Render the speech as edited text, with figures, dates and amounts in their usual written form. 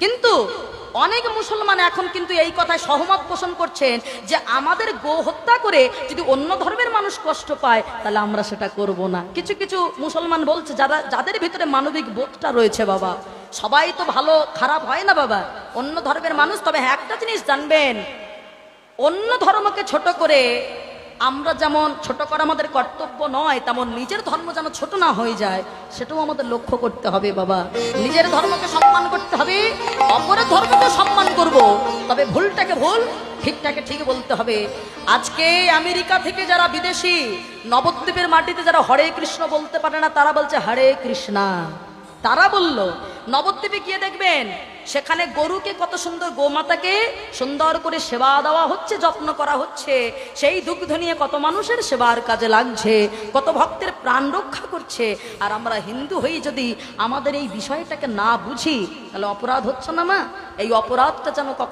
কিন্তু অনেক মুসলমান এখন কিন্তু এই কথায় সহমত পোষণ করছেন যে আমাদের গো হত্যা করে যদি অন্য ধর্মের মানুষ কষ্ট পায় তাহলে আমরা সেটা করব না। কিছু কিছু মুসলমান বলছে যাদের ভিতরে মানবিক বোধটা রয়েছে, বাবা সবাই তো ভালো খারাপ হয় না বাবা, অন্য ধর্মের মানুষ। তবে হ্যাঁ, একটা জিনিস জানবেন, অন্য ধর্মকে ছোট করে আমরা যেমন ছোট করা আমাদের কর্তব্য নয়, তেমন নিজের ধর্ম যেন ছোট না হয়ে যায় সেটাও আমাদের লক্ষ্য করতে হবে বাবা। নিজের ধর্মকে সম্মান করতে হবে, অপরের ধর্মকে সম্মান করব, তবে ভুলটাকে ভুল, ঠিকটাকে ঠিক বলতে হবে। আজকে আমেরিকা থেকে যারা বিদেশি, নবদ্বীপের মাটিতে যারা হরে কৃষ্ণ বলতে পারে না, তারা বলছে হরে কৃষ্ণা। তারা বলল নবদ্বীপে গিয়ে দেখবেন সেখানে গরুকে কত সুন্দর, গোমাতাকে সুন্দর করে সেবা দেওয়া হচ্ছে, যত্ন করা হচ্ছে, সেই দুগ্ধ নিয়ে কত মানুষের সেবার কাজে লাগছে, কত ভক্তের প্রাণ রক্ষা করছে। আর আমরা হিন্দু হয়ে যদি আমাদের এই বিষয়টাকে না বুঝি তাহলে অপরাধ হচ্ছে না মা? এই অপরাধটা যেন